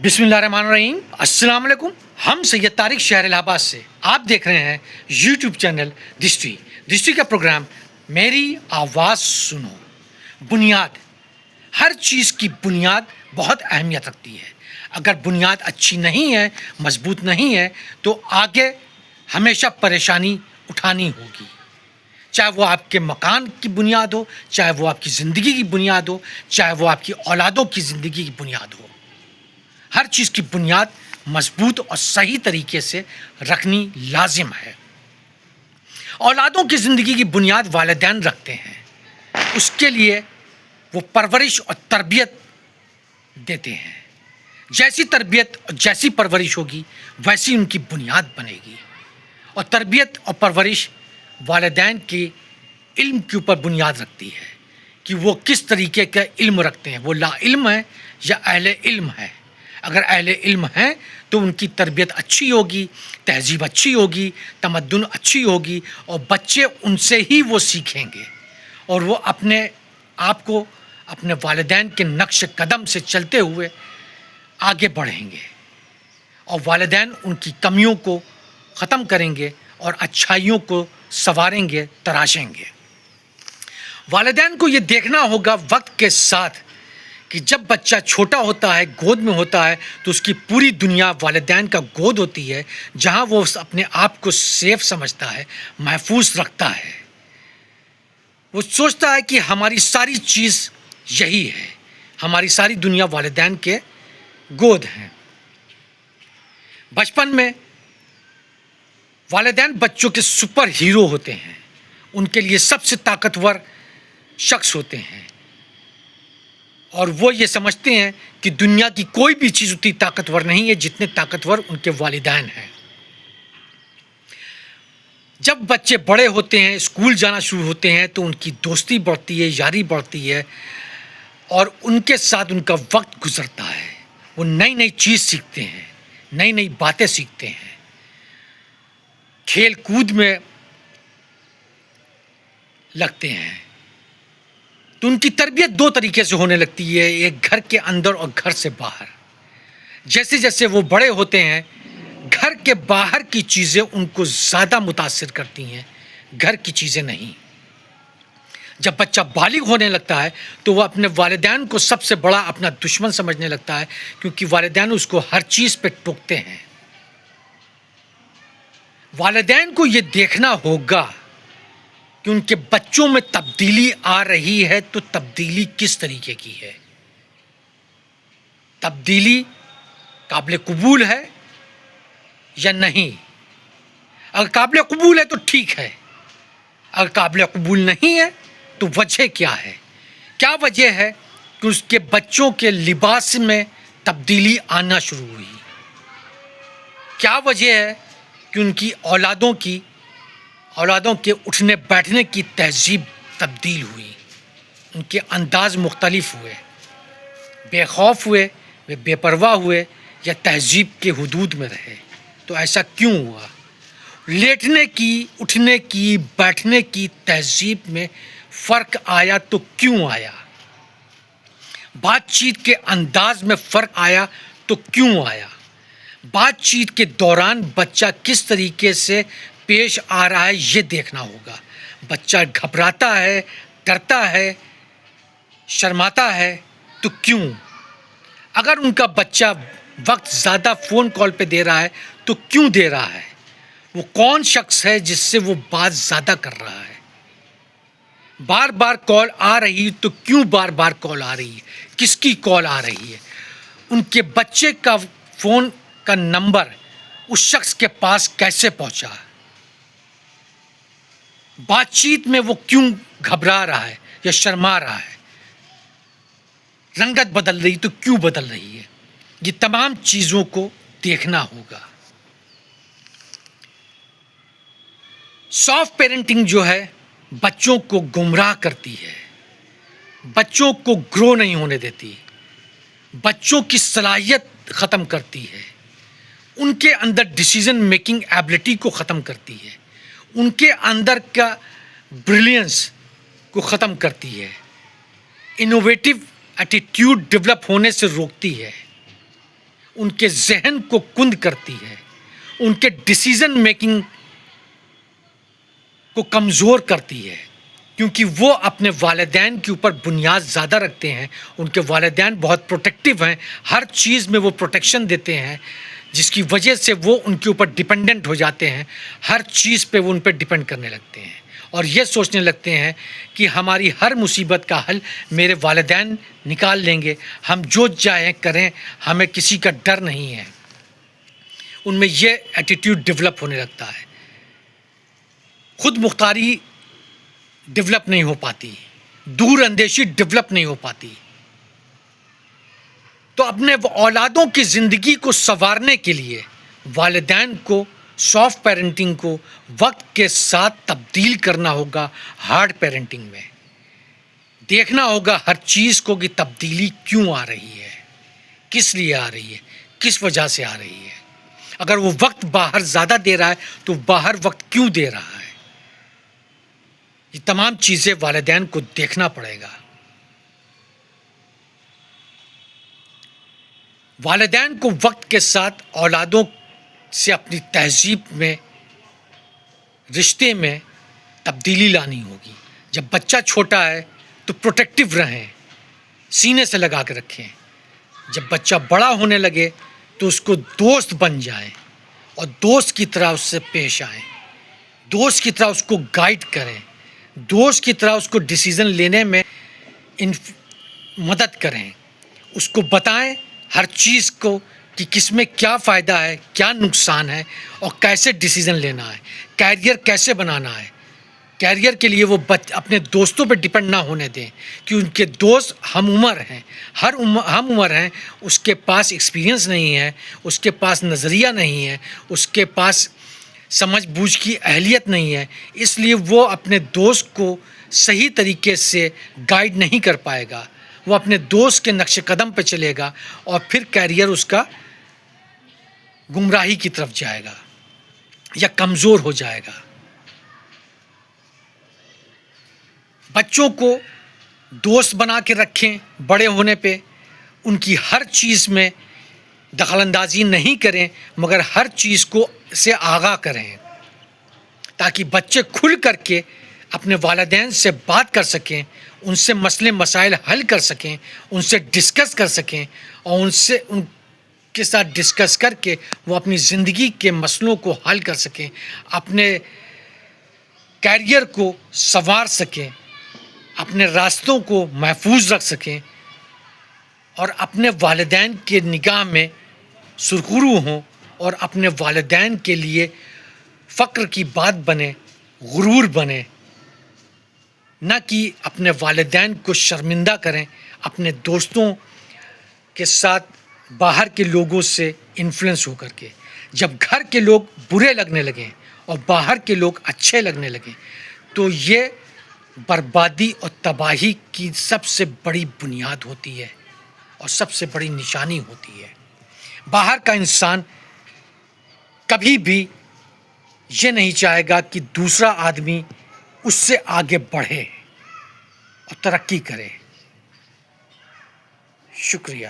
बिस्मिल्लाहिर्रहमानिर्रहीम। अस्सलाम वालेकुम। हम सैयद तारिक शहर इलाहाबाद से आप देख रहे हैं यूट्यूब चैनल दृष्टि का प्रोग्राम मेरी आवाज़ सुनो। बुनियाद, हर चीज़ की बुनियाद बहुत अहमियत रखती है। अगर बुनियाद अच्छी नहीं है, मजबूत नहीं है, तो आगे हमेशा परेशानी उठानी होगी। चाहे वो आपके मकान की बुनियाद हो, चाहे वो आपकी ज़िंदगी की बुनियाद हो, चाहे वो आपकी औलादों की ज़िंदगी की बुनियाद हो। हर चीज़ की बुनियाद मजबूत और सही तरीके से रखनी लाजिम है। औलादों की ज़िंदगी की बुनियाद वालिदैन रखते हैं। उसके लिए वो परवरिश और तरबियत देते हैं। जैसी तरबियत और जैसी परवरिश होगी वैसी उनकी बुनियाद बनेगी। और तरबियत और परवरिश वालिदैन के इल्म के ऊपर बुनियाद रखती है कि वो किस तरीके का इल्म रखते हैं। वो ला इल्म है या अहले इल्म है। अगर अहले इल्म हैं तो उनकी तरबियत अच्छी होगी, तहजीब अच्छी होगी, तमद्दुन अच्छी होगी और बच्चे उनसे ही वो सीखेंगे और वो अपने आप को अपने वालिदैन के नक्श कदम से चलते हुए आगे बढ़ेंगे और वालिदैन उनकी कमियों को ख़त्म करेंगे और अच्छाइयों को संवारेंगे, तराशेंगे। वालिदैन को ये देखना होगा वक्त के साथ कि जब बच्चा छोटा होता है, गोद में होता है, तो उसकी पूरी दुनिया वालिदैन का गोद होती है, जहाँ वो अपने आप को सेफ समझता है, महफूज रखता है। वो सोचता है कि हमारी सारी चीज़ यही है, हमारी सारी दुनिया वालिदैन के गोद है। बचपन में वालिदैन बच्चों के सुपर हीरो होते हैं। उनके लिए सबसे ताकतवर शख्स होते हैं और वो ये समझते हैं कि दुनिया की कोई भी चीज़ उतनी ताकतवर नहीं है जितने ताकतवर उनके वालिदैन हैं। जब बच्चे बड़े होते हैं, स्कूल जाना शुरू होते हैं, तो उनकी दोस्ती बढ़ती है, यारी बढ़ती है और उनके साथ उनका वक्त गुजरता है। वो नई नई चीज़ सीखते हैं, नई नई बातें सीखते हैं, खेल कूद में लगते हैं। तो उनकी तरबियत दो तरीके से होने लगती है, एक घर के अंदर और घर से बाहर। जैसे जैसे वो बड़े होते हैं, घर के बाहर की चीज़ें उनको ज़्यादा मुतासिर करती हैं, घर की चीज़ें नहीं। जब बच्चा बालिग होने लगता है तो वह अपने वालिदैन को सबसे बड़ा अपना दुश्मन समझने लगता है, क्योंकि वालिदैन उसको हर चीज़ पे टोकते हैं। वालिदैन को ये देखना होगा कि उनके बच्चों में तब्दीली आ रही है, तो तब्दीली किस तरीके की है। तब्दीली काबिल कबूल है या नहीं। अगर काबिल कबूल है तो ठीक है, अगर काबिल कबूल नहीं है तो वजह क्या है। क्या वजह है कि उसके बच्चों के लिबास में तब्दीली आना शुरू हुई। क्या वजह है कि उनकी औलादों के उठने बैठने की तहजीब तब्दील हुई, उनके अंदाज मुख्तलिफ हुए, बेखौफ हुए, वे बेपरवाह हुए या तहजीब के हुदूद में रहे। तो ऐसा क्यों हुआ। लेटने की, उठने की, बैठने की तहजीब में फ़र्क आया तो क्यों आया। बातचीत के अंदाज में फ़र्क आया तो क्यों आया। बातचीत के दौरान बच्चा किस तरीके से पेश आ रहा है ये देखना होगा। बच्चा घबराता है, डरता है, शर्माता है तो क्यों। अगर उनका बच्चा वक्त ज़्यादा फ़ोन कॉल पे दे रहा है तो क्यों दे रहा है। वो कौन शख्स है जिससे वो बात ज़्यादा कर रहा है। बार बार कॉल आ रही तो क्यों बार बार कॉल आ रही है, किसकी कॉल आ रही है। उनके बच्चे का फ़ोन का नंबर उस शख्स के पास कैसे पहुंचा। बातचीत में वो क्यों घबरा रहा है या शर्मा रहा है। रंगत बदल रही तो क्यों बदल रही है। ये तमाम चीज़ों को देखना होगा। सॉफ्ट पेरेंटिंग जो है बच्चों को गुमराह करती है, बच्चों को ग्रो नहीं होने देती, बच्चों की सलाहियत ख़त्म करती है, उनके अंदर डिसीजन मेकिंग एबिलिटी को ख़त्म करती है, उनके अंदर का ब्रिलियंस को ख़त्म करती है, इनोवेटिव एटीट्यूड डेवलप होने से रोकती है, ان کے ذہن کو کند کرتی ہے، ان کے ڈیسیزن میکنگ کو کمزور کرتی ہے، کیونکہ وہ اپنے والدین کے اوپر بنیاد زیادہ رکھتے ہیں. ان کے والدین بہت پروٹیکٹیو ہیں، ہر چیز میں وہ پروٹیکشن دیتے ہیں، جس کی وجہ سے وہ ان کے اوپر ڈیپینڈنٹ ہو جاتے ہیں. ہر چیز پہ وہ ان پہ ڈیپینڈ کرنے لگتے ہیں اور یہ سوچنے لگتے ہیں کہ ہماری ہر مصیبت کا حل میرے والدین نکال لیں گے، ہم جو چاہیں کریں، ہمیں کسی کا ڈر نہیں ہے. ان میں یہ ایٹیٹیوڈ ڈیولپ ہونے لگتا ہے. خود مختاری ڈیولپ نہیں ہو پاتی، دور اندیشی ڈیولپ نہیں ہو پاتی. تو اپنے اولادوں کی زندگی کو سنوارنے کے لیے والدین کو سافٹ پیرنٹنگ کو وقت کے ساتھ تبدیل کرنا ہوگا ہارڈ پیرنٹنگ میں. دیکھنا ہوگا ہر چیز کو کہ تبدیلی کیوں آ رہی ہے، کس لیے آ رہی ہے، کس وجہ سے آ رہی ہے. اگر وہ وقت باہر زیادہ دے رہا ہے تو باہر وقت کیوں دے رہا ہے. یہ تمام چیزیں والدین کو دیکھنا پڑے گا. والدین کو وقت کے ساتھ اولادوں سے اپنی تہذیب میں، رشتے میں تبدیلی لانی ہوگی. جب بچہ چھوٹا ہے تو پروٹیکٹیو رہیں، سینے سے لگا کے رکھیں. جب بچہ بڑا ہونے لگے تو اس کو دوست بن جائیں اور دوست کی طرح اس سے پیش آئیں، دوست کی طرح اس کو گائیڈ کریں، دوست کی طرح اس کو ڈیسیزن لینے میں مدد کریں، اس کو بتائیں ہر چیز کو کہ کس میں کیا فائدہ ہے، کیا نقصان ہے اور کیسے ڈیسیزن لینا ہے، کیریئر کیسے بنانا ہے. کیریئر کے لیے وہ اپنے دوستوں پہ ڈپینڈ نہ ہونے دیں کہ ان کے دوست ہم عمر ہیں، ہم عمر ہیں. اس کے پاس ایکسپیرینس نہیں ہے، اس کے پاس نظریہ نہیں ہے، اس کے پاس سمجھ بوجھ کی اہلیت نہیں ہے، اس لیے وہ اپنے دوست کو صحیح طریقے سے گائیڈ نہیں کر پائے گا. وہ اپنے دوست کے نقش قدم پہ چلے گا اور پھر کیریئر اس کا گمراہی کی طرف جائے گا یا کمزور ہو جائے گا. بچوں کو دوست بنا کے رکھیں، بڑے ہونے پہ ان کی ہر چیز میں دخل اندازی نہیں کریں، مگر ہر چیز کو سے آگاہ کریں تاکہ بچے کھل کر کے اپنے والدین سے بات کر سکیں، ان سے مسئلے مسائل حل کر سکیں، ان سے ڈسکس کر سکیں اور ان کے ساتھ ڈسکس کر کے وہ اپنی زندگی کے مسئلوں کو حل کر سکیں، اپنے کیریئر کو سنوار سکیں، اپنے راستوں کو محفوظ رکھ سکیں اور اپنے والدین کے نگاہ میں سرخرو ہوں اور اپنے والدین کے لیے فخر کی بات بنے، غرور بنے، نہ کہ اپنے والدین کو شرمندہ کریں اپنے دوستوں کے ساتھ باہر کے لوگوں سے انفلوئنس ہو کر کے. جب گھر کے لوگ برے لگنے لگیں اور باہر کے لوگ اچھے لگنے لگیں تو یہ بربادی اور تباہی کی سب سے بڑی بنیاد ہوتی ہے اور سب سے بڑی نشانی ہوتی ہے. باہر کا انسان کبھی بھی یہ نہیں چاہے گا کہ دوسرا آدمی اس سے آگے بڑھے اور ترقی کرے. شکریہ.